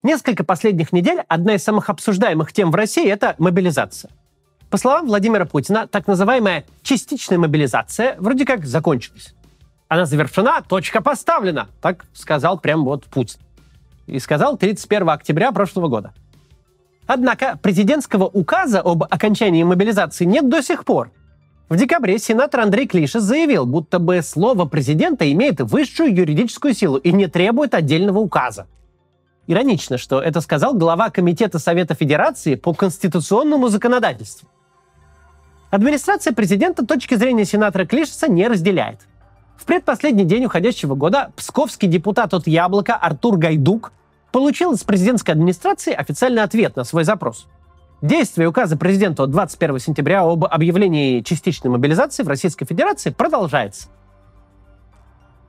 Несколько последних недель одна из самых обсуждаемых тем в России – это мобилизация. По словам Владимира Путина, так называемая частичная мобилизация вроде как закончилась. Она завершена, точка поставлена. Так сказал прям вот Путин. И сказал 31 октября прошлого года. Однако президентского указа об окончании мобилизации нет до сих пор. В декабре сенатор Андрей Клишес заявил, будто бы слово президента имеет высшую юридическую силу и не требует отдельного указа. Иронично, что это сказал глава Комитета Совета Федерации по конституционному законодательству. Администрация президента точки зрения сенатора Клишеса не разделяет. В предпоследний день уходящего года псковский депутат от «Яблока» Артур Гайдук получил из президентской администрации официальный ответ на свой запрос. Действие указа президента от 21 сентября об объявлении частичной мобилизации в Российской Федерации продолжается.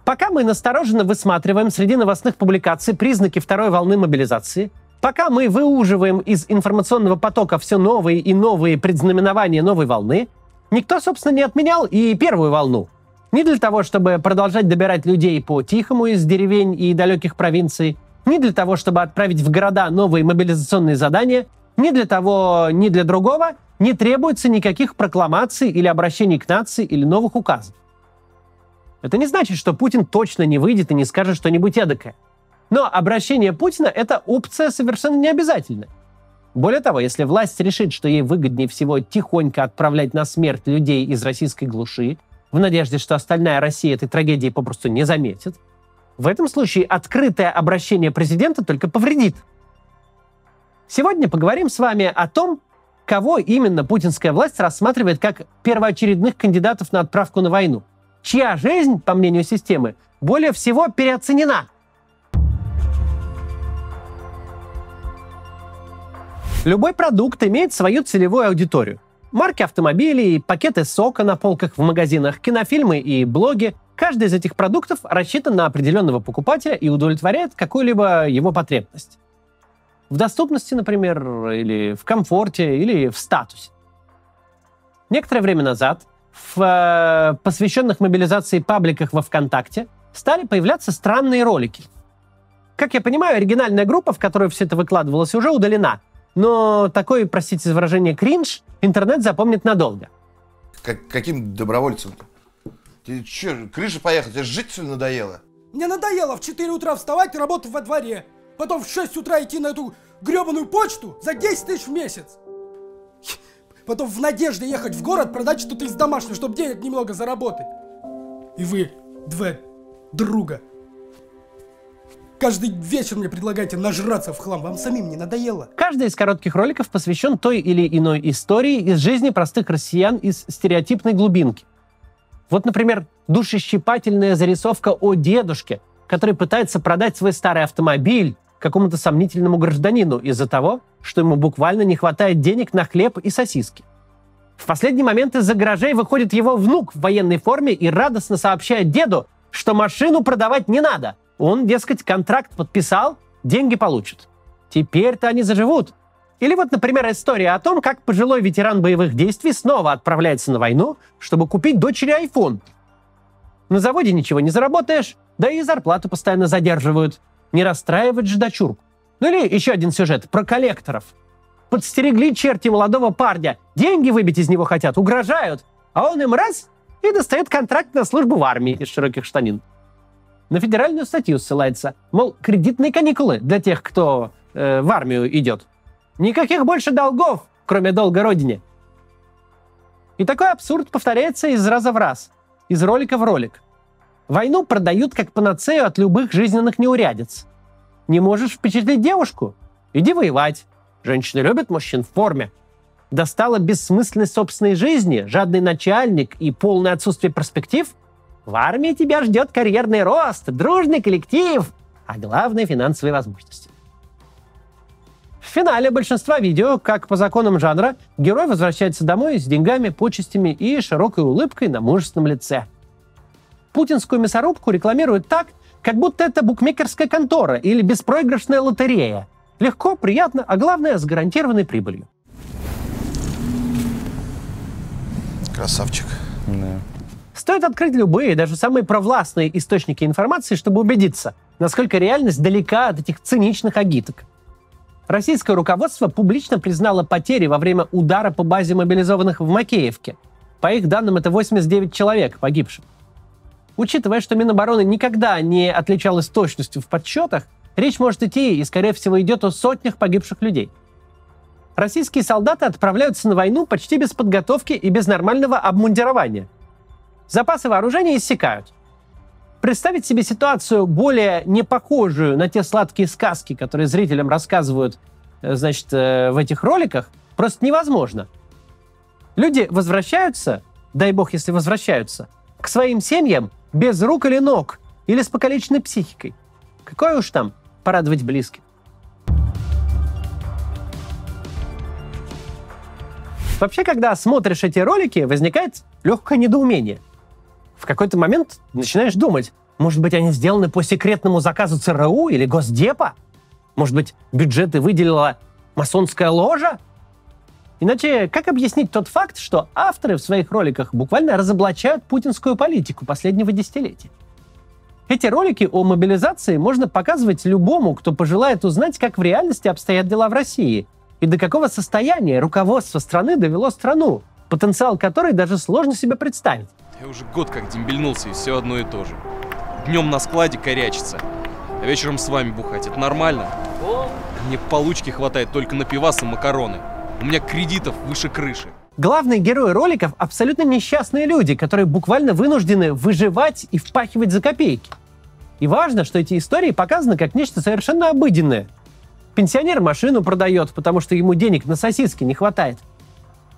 Пока мы настороженно высматриваем среди новостных публикаций признаки второй волны мобилизации, пока мы выуживаем из информационного потока все новые и новые предзнаменования новой волны, никто, собственно, не отменял и первую волну. Не для того, чтобы продолжать добирать людей по-тихому из деревень и далеких провинций, не для того, чтобы отправить в города новые мобилизационные задания, ни для того, ни для другого не требуется никаких прокламаций или обращений к нации или новых указов. Это не значит, что Путин точно не выйдет и не скажет что-нибудь эдакое. Но обращение Путина – это опция совершенно необязательная. Более того, если власть решит, что ей выгоднее всего тихонько отправлять на смерть людей из российской глуши, в надежде, что остальная Россия этой трагедии попросту не заметит, в этом случае открытое обращение президента только повредит. Сегодня поговорим с вами о том, кого именно путинская власть рассматривает как первоочередных кандидатов на отправку на войну, чья жизнь, по мнению системы, более всего переоценена. Любой продукт имеет свою целевую аудиторию. Марки автомобилей, пакеты сока на полках в магазинах, кинофильмы и блоги. Каждый из этих продуктов рассчитан на определенного покупателя и удовлетворяет какую-либо его потребность. В доступности, например, или в комфорте, или в статусе. Некоторое время назад в посвященных мобилизации пабликах во ВКонтакте стали появляться странные ролики. Как я понимаю, оригинальная группа, в которой все это выкладывалось, уже удалена. Но такой, простите за выражение, кринж интернет запомнит надолго. Каким добровольцем-то? Тебе что, крыша поехала? Тебе жить все надоело? Мне надоело в 4 утра вставать и работать во дворе. Потом в 6 утра идти на эту гребаную почту за 10 тысяч в месяц. Потом в надежде ехать в город, продать что-то из домашнего, чтобы денег немного заработать. И вы, два друга, каждый вечер мне предлагаете нажраться в хлам. Вам самим не надоело? Каждый из коротких роликов посвящен той или иной истории из жизни простых россиян из стереотипной глубинки. Вот, например, душещипательная зарисовка о дедушке, который пытается продать свой старый автомобиль какому-то сомнительному гражданину из-за того, что ему буквально не хватает денег на хлеб и сосиски. В последний момент из-за гаражей выходит его внук в военной форме и радостно сообщает деду, что машину продавать не надо. Он, дескать, контракт подписал, деньги получит. Теперь-то они заживут. Или вот, например, история о том, как пожилой ветеран боевых действий снова отправляется на войну, чтобы купить дочери iPhone. На заводе ничего не заработаешь, да и зарплату постоянно задерживают. Не расстраивать же дочурку. Ну или еще один сюжет про коллекторов. Подстерегли черти молодого парня, деньги выбить из него хотят, угрожают, а он им раз и достает контракт на службу в армии из широких штанин. На федеральную статью ссылается, мол, кредитные каникулы для тех, кто в армию идет. Никаких больше долгов, кроме долга родине. И такой абсурд повторяется из раза в раз, из ролика в ролик. Войну продают как панацею от любых жизненных неурядиц. Не можешь впечатлить девушку? Иди воевать. Женщины любят мужчин в форме. Достала бессмысленность собственной жизни, жадный начальник и полное отсутствие перспектив? В армии тебя ждет карьерный рост, дружный коллектив, а главное – финансовые возможности. В финале большинства видео, как по законам жанра, герой возвращается домой с деньгами, почестями и широкой улыбкой на мужественном лице. Путинскую мясорубку рекламируют так, как будто это букмекерская контора или беспроигрышная лотерея. Легко, приятно, а главное – с гарантированной прибылью. Красавчик. Да. Стоит открыть любые, даже самые провластные источники информации, чтобы убедиться, насколько реальность далека от этих циничных агиток. Российское руководство публично признало потери во время удара по базе мобилизованных в Макеевке. По их данным, это 89 человек погибших. Учитывая, что Минобороны никогда не отличалась точностью в подсчетах, речь может идти и, скорее всего, идет о сотнях погибших людей. Российские солдаты отправляются на войну почти без подготовки и без нормального обмундирования. Запасы вооружения иссякают. Представить себе ситуацию, более не похожую на те сладкие сказки, которые зрителям рассказывают, в этих роликах, просто невозможно. Люди возвращаются, дай бог, если возвращаются, к своим семьям без рук или ног, или с покалеченной психикой. Какое уж там порадовать близких. Вообще, когда смотришь эти ролики, возникает легкое недоумение. В какой-то момент начинаешь думать, может быть, они сделаны по секретному заказу ЦРУ или Госдепа? Может быть, бюджеты выделила масонская ложа? Иначе как объяснить тот факт, что авторы в своих роликах буквально разоблачают путинскую политику последнего десятилетия? Эти ролики о мобилизации можно показывать любому, кто пожелает узнать, как в реальности обстоят дела в России и до какого состояния руководство страны довело страну, потенциал которой даже сложно себе представить. Я уже год как дембельнулся, и все одно и то же. Днем на складе корячиться, а вечером с вами бухать. Это нормально? Мне получки хватает только на пивас и макароны. У меня кредитов выше крыши. Главные герои роликов — абсолютно несчастные люди, которые буквально вынуждены выживать и впахивать за копейки. И важно, что эти истории показаны как нечто совершенно обыденное. Пенсионер машину продает, потому что ему денег на сосиски не хватает.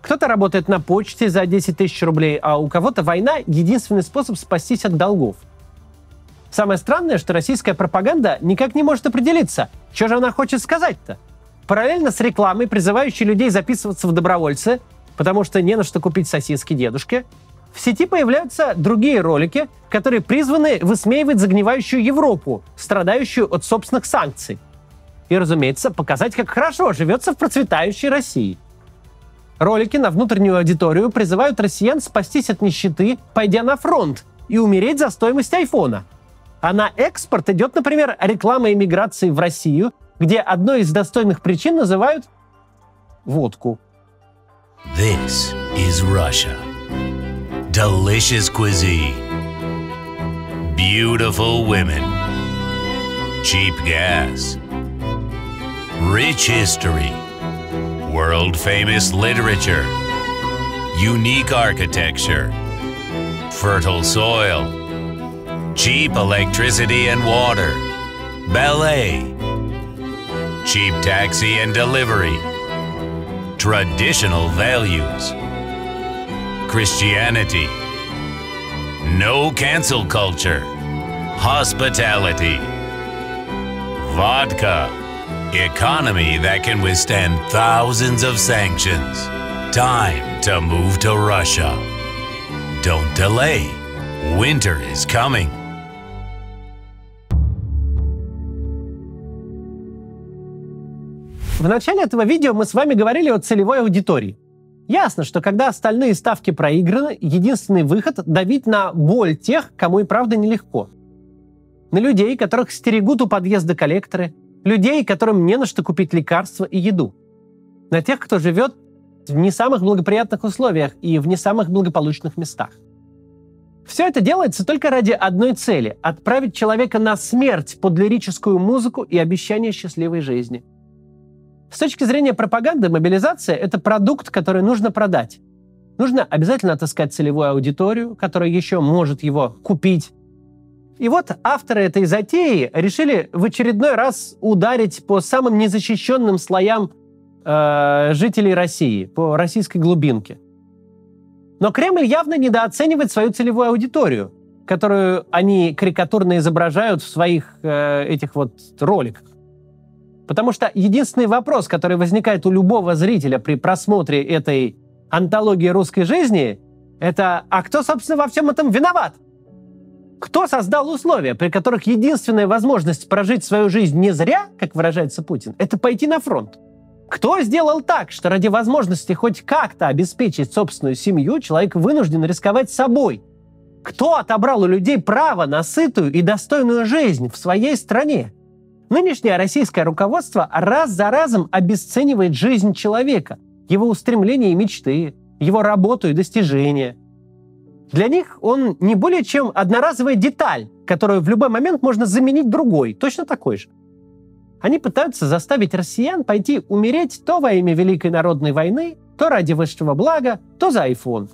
Кто-то работает на почте за 10 тысяч рублей, а у кого-то война — единственный способ спастись от долгов. Самое странное, что российская пропаганда никак не может определиться, что же она хочет сказать-то. Параллельно с рекламой, призывающей людей записываться в добровольцы, потому что не на что купить сосиски дедушке, в сети появляются другие ролики, которые призваны высмеивать загнивающую Европу, страдающую от собственных санкций. И, разумеется, показать, как хорошо живется в процветающей России. Ролики на внутреннюю аудиторию призывают россиян спастись от нищеты, пойдя на фронт, и умереть за стоимость айфона. А на экспорт идет, например, реклама эмиграции в Россию, где одной из достойных причин называют водку. This is Russia. Delicious cuisine. Beautiful women. Cheap gas. Rich history. World-famous literature. Unique architecture. Fertile soil. Cheap electricity and water. Ballet. Cheap taxi and delivery. Traditional values. Christianity. No cancel culture. Hospitality. Vodka. Economy that can withstand thousands of sanctions. Time to move to Russia. Don't delay. Winter is coming. В начале этого видео мы с вами говорили о целевой аудитории. Ясно, что когда остальные ставки проиграны, единственный выход — давить на боль тех, кому и правда нелегко. На людей, которых стерегут у подъезда коллекторы, людей, которым не на что купить лекарства и еду. На тех, кто живет в не самых благоприятных условиях и в не самых благополучных местах. Все это делается только ради одной цели — отправить человека на смерть под лирическую музыку и обещание счастливой жизни. С точки зрения пропаганды, мобилизация — это продукт, который нужно продать. Нужно обязательно отыскать целевую аудиторию, которая еще может его купить. И вот авторы этой затеи решили в очередной раз ударить по самым незащищенным слоям жителей России, по российской глубинке. Но Кремль явно недооценивает свою целевую аудиторию, которую они карикатурно изображают в своих этих вот роликах. Потому что единственный вопрос, который возникает у любого зрителя при просмотре этой антологии русской жизни, это: а кто, собственно, во всем этом виноват? Кто создал условия, при которых единственная возможность прожить свою жизнь не зря, как выражается Путин, это пойти на фронт? Кто сделал так, что ради возможности хоть как-то обеспечить собственную семью человек вынужден рисковать собой? Кто отобрал у людей право на сытую и достойную жизнь в своей стране? Нынешнее российское руководство раз за разом обесценивает жизнь человека, его устремления и мечты, его работу и достижения. Для них он не более чем одноразовая деталь, которую в любой момент можно заменить другой, точно такой же. Они пытаются заставить россиян пойти умереть то во имя Великой народной войны, то ради высшего блага, то за айфон.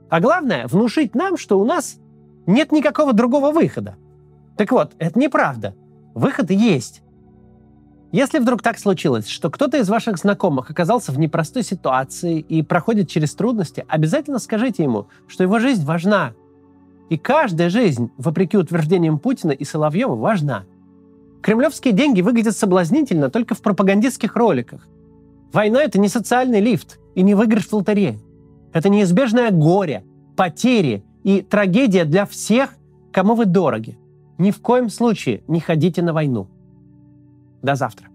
А главное, внушить нам, что у нас нет никакого другого выхода. Так вот, это неправда. Выход есть. Если вдруг так случилось, что кто-то из ваших знакомых оказался в непростой ситуации и проходит через трудности, обязательно скажите ему, что его жизнь важна. И каждая жизнь, вопреки утверждениям Путина и Соловьева, важна. Кремлевские деньги выглядят соблазнительно только в пропагандистских роликах. Война — это не социальный лифт и не выигрыш в лотерею. Это неизбежное горе, потери и трагедия для всех, кому вы дороги. Ни в коем случае не ходите на войну. До завтра.